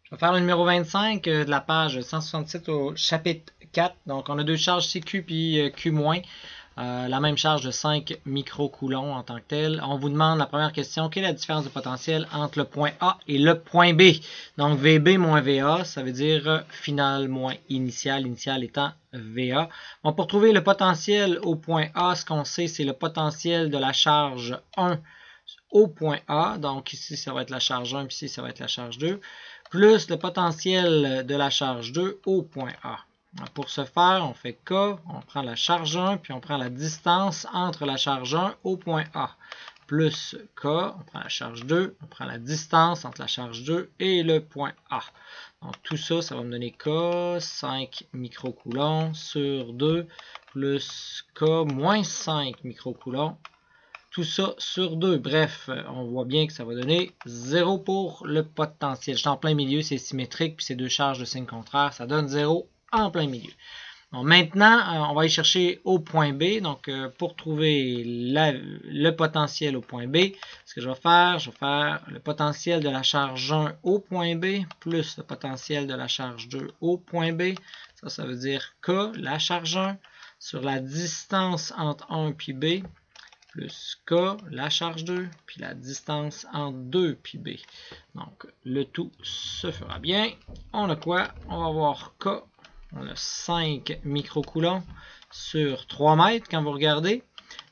Je vais faire le numéro 25 de la page 167 au chapitre 4. Donc, on a deux charges CQ puis Q-. La même charge de 5 microcoulombs en tant que tel. On vous demande la première question, quelle est la différence de potentiel entre le point A et le point B? Donc, VB moins VA, ça veut dire final moins initial, initial étant VA. Bon, pour trouver le potentiel au point A, ce qu'on sait, c'est le potentiel de la charge 1 au point A. Donc, ici, ça va être la charge 1, puis ici, ça va être la charge 2, plus le potentiel de la charge 2 au point A. Pour ce faire, on fait K, on prend la charge 1, puis on prend la distance entre la charge 1 au point A. Plus K, on prend la charge 2, on prend la distance entre la charge 2 et le point A. Donc tout ça, ça va me donner K, 5 microcoulombs sur 2, plus K moins 5 microcoulombs. Tout ça sur 2. Bref, on voit bien que ça va donner 0 pour le potentiel. Je suis en plein milieu, c'est symétrique, puis c'est deux charges de signe contraire, ça donne 0 en plein milieu. Donc maintenant, on va aller chercher au point B. Donc, pour trouver le potentiel au point B, ce que je vais faire le potentiel de la charge 1 au point B, plus le potentiel de la charge 2 au point B. Ça veut dire que la charge 1 sur la distance entre 1 et B, plus K, la charge 2, puis la distance entre 2 puis B. Donc, le tout se fera bien. On a quoi? On va avoir K, on a 5 microcoulombs sur 3 mètres quand vous regardez,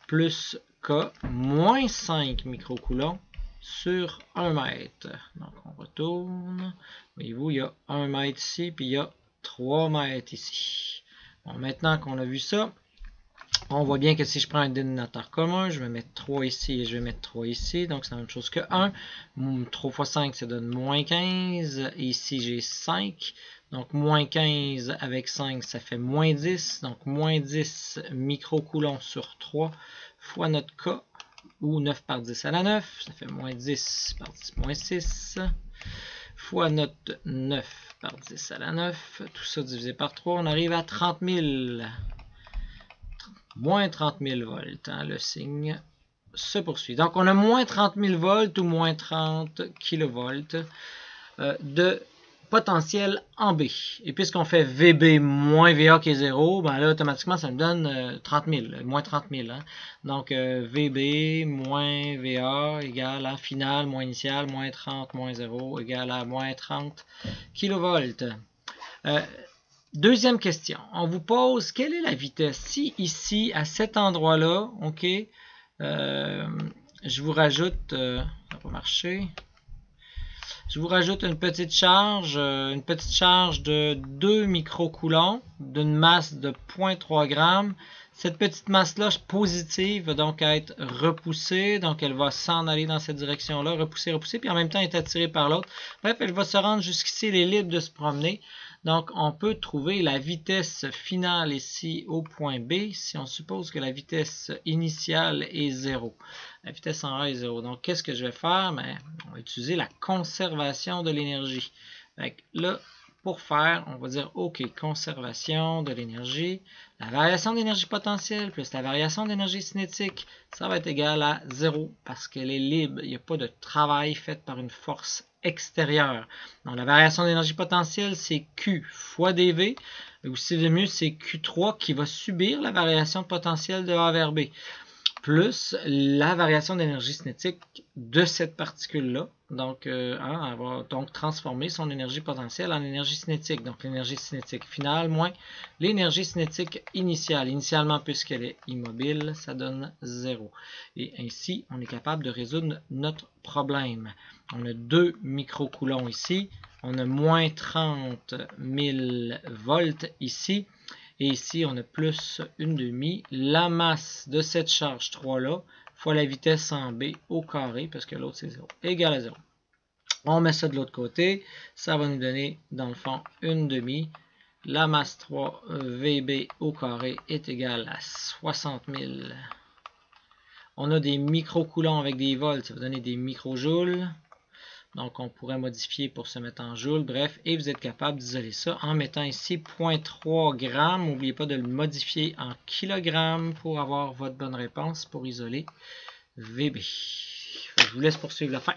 plus K moins 5 microcoulombs sur 1 mètre. Donc, on retourne. Voyez-vous, il y a 1 mètre ici, puis il y a 3 mètres ici. Bon, maintenant qu'on a vu ça, on voit bien que si je prends un dénominateur commun, je vais mettre 3 ici et je vais mettre 3 ici. Donc, c'est la même chose que 1. 3 fois 5, ça donne moins 15. Et ici, j'ai 5. Donc, moins 15 avec 5, ça fait moins 10. Donc, moins 10 microcoulombs sur 3 fois notre K, ou 9 par 10 à la 9. Ça fait moins 10 par 10 moins 6. Fois notre 9 par 10 à la 9. Tout ça divisé par 3, on arrive à 30 000. Moins 30 000 volts, hein, le signe se poursuit. Donc, on a moins 30 000 volts ou moins 30 kV de potentiel en B. Et puisqu'on fait VB moins VA qui est 0, ben là, automatiquement, ça me donne 30 000, moins 30 000. Hein. Donc, VB moins VA égale à final moins initial, moins 30 moins 0 égale à moins 30 kV. Deuxième question, on vous pose quelle est la vitesse? Si ici, à cet endroit-là, ok, je vous rajoute, ça va pas marcher, je vous rajoute une petite charge de 2 microcoulombs d'une masse de 0,3 g. Cette petite masse-là positive va donc être repoussée, donc elle va s'en aller dans cette direction-là, repousser, puis en même temps être attirée par l'autre. Bref, elle va se rendre jusqu'ici, elle est libre de se promener. Donc, on peut trouver la vitesse finale ici au point B si on suppose que la vitesse initiale est 0. La vitesse en A est 0. Donc, qu'est-ce que je vais faire? Ben, on va utiliser la conservation de l'énergie. Là, pour faire, on va dire OK, conservation de l'énergie. La variation d'énergie potentielle plus la variation d'énergie cinétique, ça va être égal à 0 parce qu'elle est libre. Il n'y a pas de travail fait par une force extérieure. Donc, la variation d'énergie potentielle, c'est Q fois dV. Ou si de mieux, c'est Q3 qui va subir la variation de potentiel de A vers B. Plus la variation d'énergie cinétique de cette particule-là. Donc, elle va donc transformer son énergie potentielle en énergie cinétique. Donc, l'énergie cinétique finale moins l'énergie cinétique initiale. Initialement, puisqu'elle est immobile, ça donne 0. Et ainsi, on est capable de résoudre notre problème. On a 2 microcoulombs ici. On a moins 30 000 volts ici. Et ici, on a plus une demi. La masse de cette charge 3-là, fois la vitesse en B au carré, parce que l'autre c'est 0, égale à 0. On met ça de l'autre côté. Ça va nous donner, dans le fond, une demi. La masse 3 VB au carré est égale à 60 000. On a des microcoulombs avec des volts, ça va donner des microjoules. Donc, on pourrait modifier pour se mettre en joule. Bref, et vous êtes capable d'isoler ça en mettant ici 0,3 g. N'oubliez pas de le modifier en kilogrammes pour avoir votre bonne réponse pour isoler VB. Je vous laisse poursuivre la fin.